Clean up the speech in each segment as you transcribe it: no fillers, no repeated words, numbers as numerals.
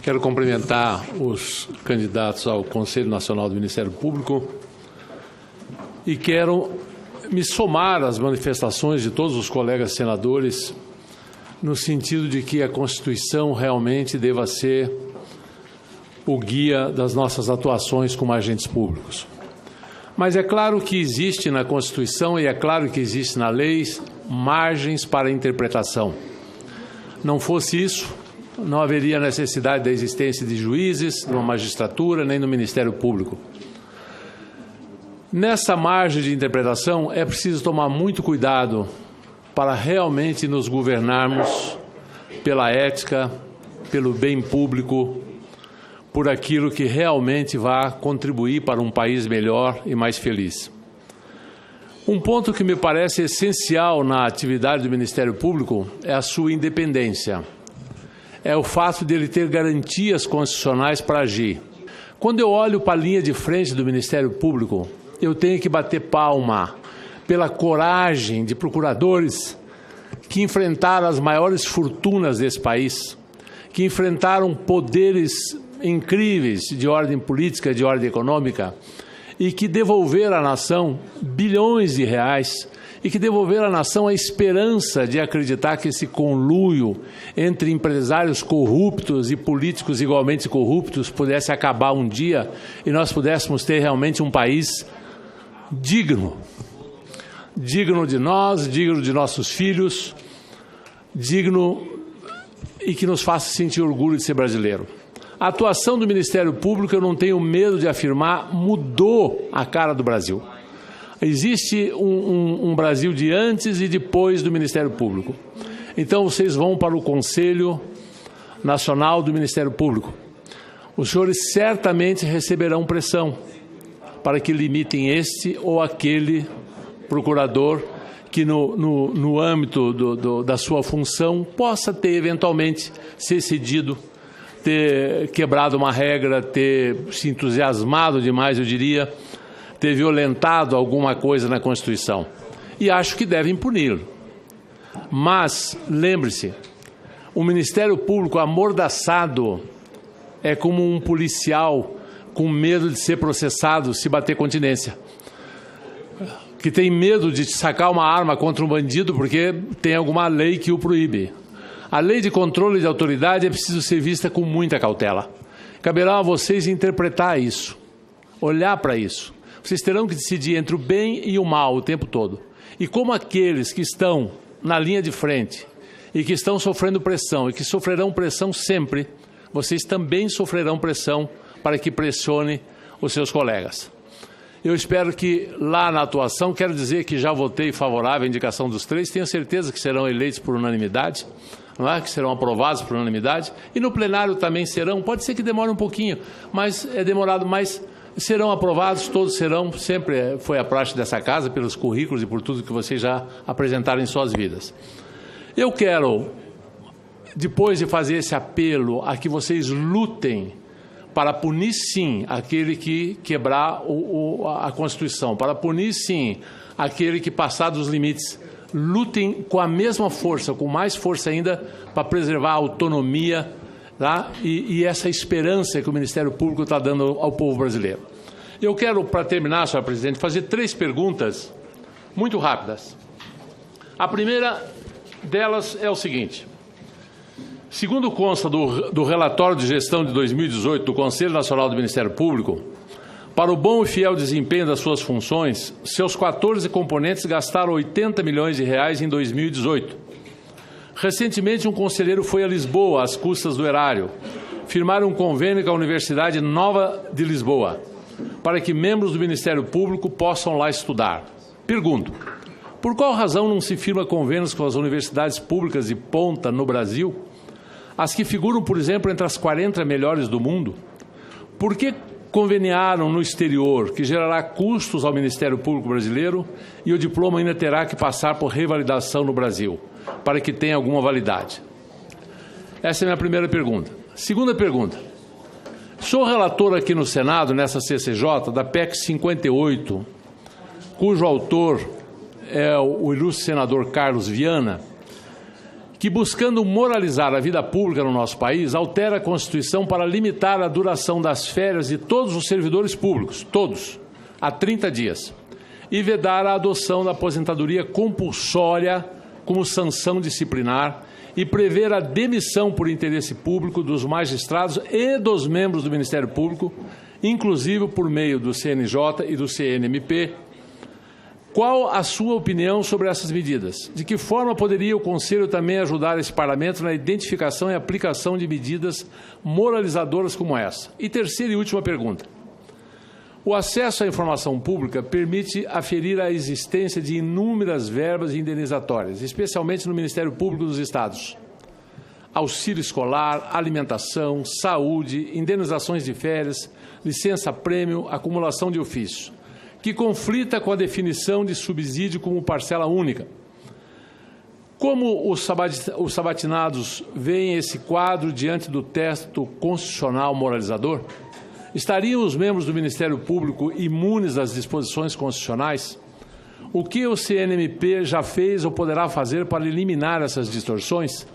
Quero cumprimentar os candidatos ao Conselho Nacional do Ministério Público e quero me somar às manifestações de todos os colegas senadores no sentido de que a Constituição realmente deva ser o guia das nossas atuações como agentes públicos. Mas é claro que existe na Constituição e é claro que existe na lei margens para interpretação. Não fosse isso, não haveria necessidade da existência de juízes, numa magistratura, nem no Ministério Público. Nessa margem de interpretação, é preciso tomar muito cuidado para realmente nos governarmos pela ética, pelo bem público, por aquilo que realmente vai contribuir para um país melhor e mais feliz. Um ponto que me parece essencial na atividade do Ministério Público é a sua independência. É o fato de ele ter garantias constitucionais para agir. Quando eu olho para a linha de frente do Ministério Público, eu tenho que bater palma pela coragem de procuradores que enfrentaram as maiores fortunas desse país, que enfrentaram poderes incríveis de ordem política, de ordem econômica, e que devolveram à nação bilhões de reais, e que devolveram à nação a esperança de acreditar que esse conluio entre empresários corruptos e políticos igualmente corruptos pudesse acabar um dia e nós pudéssemos ter realmente um país digno. Digno de nós, digno de nossos filhos, digno e que nos faça sentir orgulho de ser brasileiro. A atuação do Ministério Público, eu não tenho medo de afirmar, mudou a cara do Brasil. Existe um Brasil de antes e depois do Ministério Público. Então, vocês vão para o Conselho Nacional do Ministério Público. Os senhores certamente receberão pressão para que limitem este ou aquele procurador que, no âmbito da sua função, possa ter, eventualmente, se excedido, ter quebrado uma regra, ter se entusiasmado demais, eu diria, ter violentado alguma coisa na Constituição. E acho que devem puni-lo. Mas, lembre-se, o Ministério Público amordaçado é como um policial com medo de ser processado se bater continência, que tem medo de sacar uma arma contra um bandido porque tem alguma lei que o proíbe. A lei de controle de autoridade é preciso ser vista com muita cautela. Caberá a vocês interpretar isso, olhar para isso. Vocês terão que decidir entre o bem e o mal o tempo todo. E como aqueles que estão na linha de frente e que estão sofrendo pressão e que sofrerão pressão sempre, vocês também sofrerão pressão para que pressione os seus colegas. Eu espero que lá na atuação, quero dizer que já votei favorável à indicação dos três, tenho certeza que serão eleitos por unanimidade, não é? Que serão aprovados por unanimidade, e no plenário também serão, pode ser que demore um pouquinho, mas é demorado, mas serão aprovados, todos serão, sempre foi a praxe dessa casa, pelos currículos e por tudo que vocês já apresentaram em suas vidas. Eu quero, depois de fazer esse apelo, a que vocês lutem para punir, sim, aquele que quebrar a Constituição, para punir, sim, aquele que passar dos limites. Lutem com a mesma força, com mais força ainda, para preservar a autonomia, tá? E essa esperança que o Ministério Público está dando ao povo brasileiro. Eu quero, para terminar, senhora presidente, fazer 3 perguntas muito rápidas. A primeira delas é o seguinte: segundo consta do relatório de gestão de 2018 do Conselho Nacional do Ministério Público, para o bom e fiel desempenho das suas funções, seus 14 componentes gastaram 80 milhões de reais em 2018. Recentemente, um conselheiro foi a Lisboa, às custas do erário, firmar um convênio com a Universidade Nova de Lisboa, para que membros do Ministério Público possam lá estudar. Pergunto: por qual razão não se firma convênios com as universidades públicas de ponta no Brasil, as que figuram, por exemplo, entre as 40 melhores do mundo? Por que conveniaram no exterior, que gerará custos ao Ministério Público brasileiro, e o diploma ainda terá que passar por revalidação no Brasil, para que tenha alguma validade? Essa é a minha primeira pergunta. Segunda pergunta: sou relator aqui no Senado, nessa CCJ, da PEC 58, cujo autor é o ilustre senador Carlos Viana, que, buscando moralizar a vida pública no nosso país, altera a Constituição para limitar a duração das férias de todos os servidores públicos, todos, a 30 dias, e vedar a adoção da aposentadoria compulsória como sanção disciplinar e prever a demissão por interesse público dos magistrados e dos membros do Ministério Público, inclusive por meio do CNJ e do CNMP. Qual a sua opinião sobre essas medidas? De que forma poderia o Conselho também ajudar esse Parlamento na identificação e aplicação de medidas moralizadoras como essa? E terceira e última pergunta. O acesso à informação pública permite aferir a existência de inúmeras verbas indenizatórias, especialmente no Ministério Público dos Estados. Auxílio escolar, alimentação, saúde, indenizações de férias, licença-prêmio, acumulação de ofício, que conflita com a definição de subsídio como parcela única. Como os sabatinados veem esse quadro diante do texto constitucional moralizador? Estariam os membros do Ministério Público imunes às disposições constitucionais? O que o CNMP já fez ou poderá fazer para eliminar essas distorções?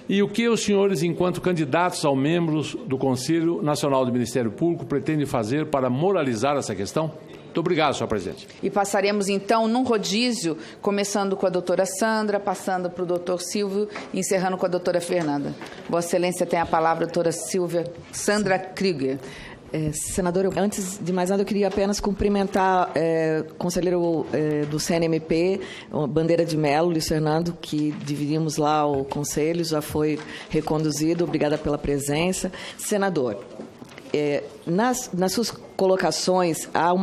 E o que os senhores, enquanto candidatos ao membros do Conselho Nacional do Ministério Público, pretendem fazer para moralizar essa questão? Muito obrigado, senhor presidente. E passaremos, então, num rodízio, começando com a doutora Sandra, passando para o doutor Silvio e encerrando com a doutora Fernanda. Vossa Excelência tem a palavra, doutora Sandra Krieger. Senador, antes de mais nada, eu queria apenas cumprimentar o conselheiro do CNMP, Bandeira de Melo, Luiz Fernando, que dividimos lá o conselho, já foi reconduzido. Obrigada pela presença. Senador, nas suas colocações, há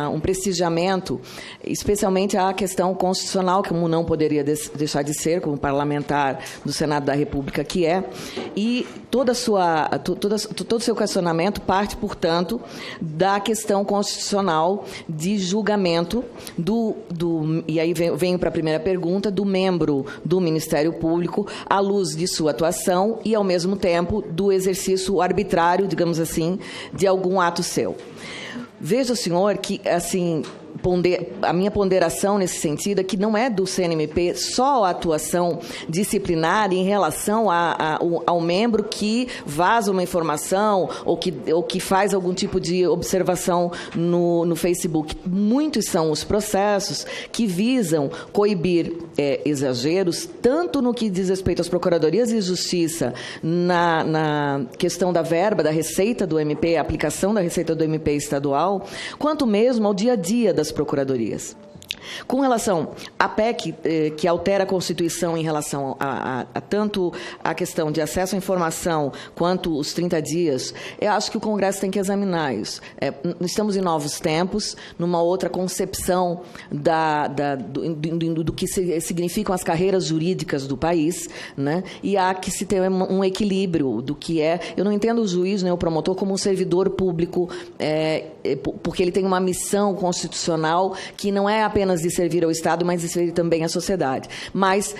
um prestigiamento, especialmente a questão constitucional, como não poderia deixar de ser, como parlamentar do Senado da República que é, e todo o seu questionamento parte, portanto, da questão constitucional de julgamento e aí venho para a primeira pergunta, do membro do Ministério Público, à luz de sua atuação e, ao mesmo tempo, do exercício arbitrário, digamos assim, de algum ato seu. Veja, senhor, que, assim, a minha ponderação nesse sentido é que não é do CNMP só a atuação disciplinar em relação ao membro que vaza uma informação ou que faz algum tipo de observação no Facebook. Muitos são os processos que visam coibir exageros, tanto no que diz respeito às procuradorias de justiça, na questão da verba, da receita do MP, a aplicação da receita do MP estadual, quanto mesmo ao dia a dia das procuradorias. Com relação à PEC, que altera a Constituição em relação a tanto a questão de acesso à informação quanto os 30 dias, eu acho que o Congresso tem que examinar isso. Estamos em novos tempos, numa outra concepção do que significam as carreiras jurídicas do país, né? E há que se ter um equilíbrio do que é. Eu não entendo o juiz, nem o promotor, como um servidor público, porque ele tem uma missão constitucional que não é apenas de servir ao Estado, mas de servir também à sociedade. Mas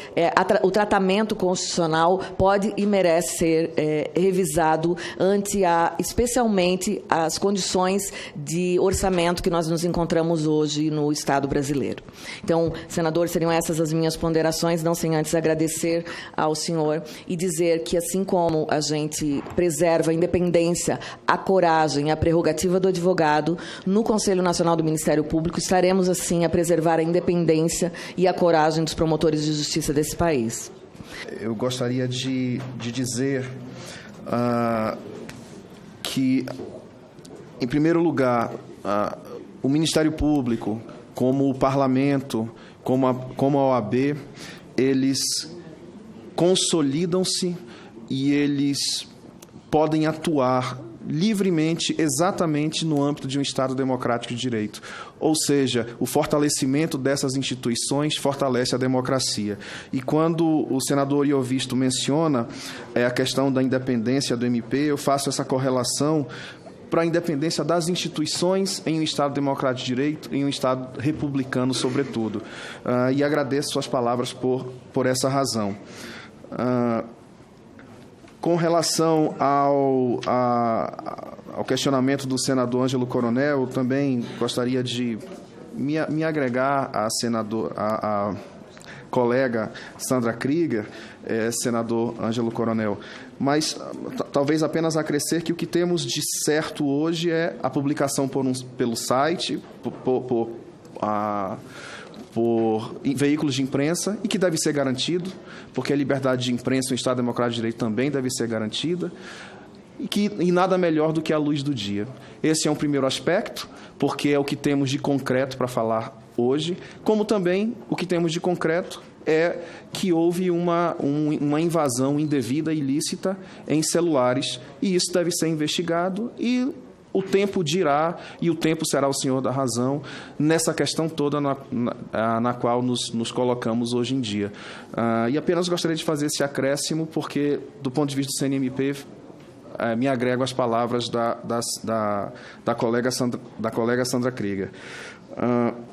o tratamento constitucional pode e merece ser revisado ante especialmente as condições de orçamento que nós nos encontramos hoje no Estado brasileiro. Então, senador, seriam essas as minhas ponderações, não sem antes agradecer ao senhor e dizer que, assim como a gente preserva a independência, a coragem, a prerrogativa do advogado, no Conselho Nacional do Ministério Público estaremos, assim, a preservar a independência e a coragem dos promotores de justiça desse país. Eu gostaria de dizer que, em primeiro lugar, o Ministério Público, como o Parlamento, como a OAB, eles consolidam-se e eles podem atuar livremente, exatamente no âmbito de um Estado democrático de direito. Ou seja, o fortalecimento dessas instituições fortalece a democracia. E quando o senador Iovisto menciona a questão da independência do MP, eu faço essa correlação para a independência das instituições em um Estado democrático de direito, em um Estado republicano, sobretudo. E agradeço suas palavras por essa razão. Com relação ao questionamento do senador Ângelo Coronel, colega Sandra Krieger, senador Ângelo Coronel, mas talvez apenas acrescer que o que temos de certo hoje é a publicação pelo site, por veículos de imprensa, e que deve ser garantido, porque a liberdade de imprensa no Estado Democrático de Direito também deve ser garantida, e nada melhor do que a luz do dia. Esse é um primeiro aspecto, porque é o que temos de concreto para falar hoje, como também o que temos de concreto é que houve uma invasão indevida e ilícita em celulares, e isso deve ser investigado, e o tempo dirá, e o tempo será o senhor da razão nessa questão toda na qual nos colocamos hoje em dia. E apenas gostaria de fazer esse acréscimo, porque, do ponto de vista do CNMP, me agrego às palavras da colega Sandra Krieger.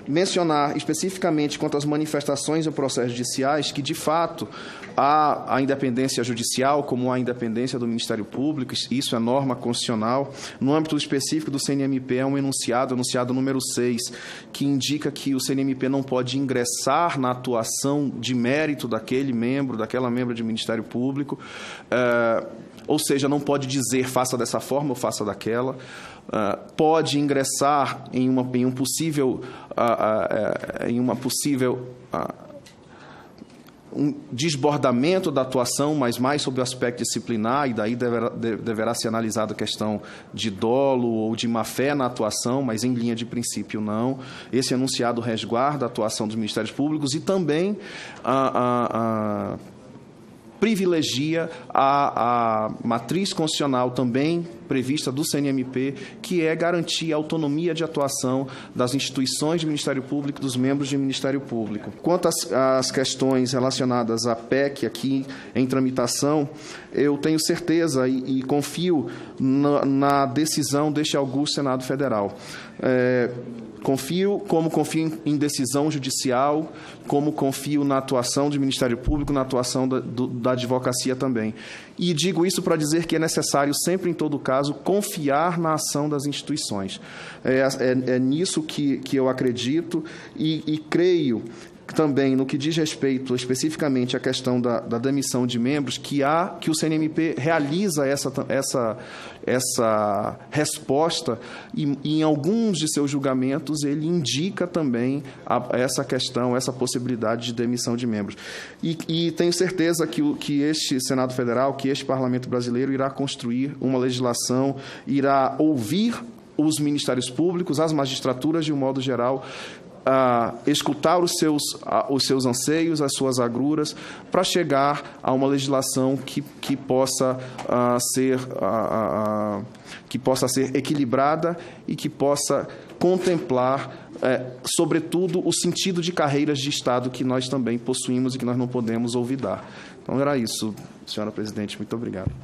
Mencionar especificamente quanto às manifestações e processos judiciais, que, de fato, há a independência judicial, como há a independência do Ministério Público, isso é norma constitucional. No âmbito específico do CNMP, é um enunciado número 6, que indica que o CNMP não pode ingressar na atuação de mérito daquela membro do Ministério Público, ou seja, não pode dizer faça dessa forma ou faça daquela. Pode ingressar em um possível um desbordamento da atuação, mas mais sobre o aspecto disciplinar, e daí deverá ser analisada a questão de dolo ou de má-fé na atuação, mas em linha de princípio não. Esse enunciado resguarda a atuação dos Ministérios Públicos e também privilegia a matriz constitucional também prevista do CNMP, que é garantir a autonomia de atuação das instituições de Ministério Público, dos membros de Ministério Público. Quanto às questões relacionadas à PEC aqui em tramitação, eu tenho certeza e confio na decisão deste augusto Senado Federal. Confio em decisão judicial, como confio na atuação do Ministério Público, na atuação da advocacia também. E digo isso para dizer que é necessário sempre, em todo caso, confiar na ação das instituições. É nisso que eu acredito e creio também no que diz respeito especificamente à questão da demissão de membros, que o CNMP realiza essa resposta e em alguns de seus julgamentos ele indica também essa questão, essa possibilidade de demissão de membros. E tenho certeza que este Senado Federal, que este Parlamento brasileiro irá construir uma legislação, irá ouvir os Ministérios Públicos, as magistraturas de um modo geral, escutar os seus anseios, as suas agruras, para chegar a uma legislação que possa ser equilibrada e que possa contemplar, sobretudo, o sentido de carreiras de Estado que nós também possuímos e que nós não podemos olvidar. Então, era isso, senhora presidente. Muito obrigado.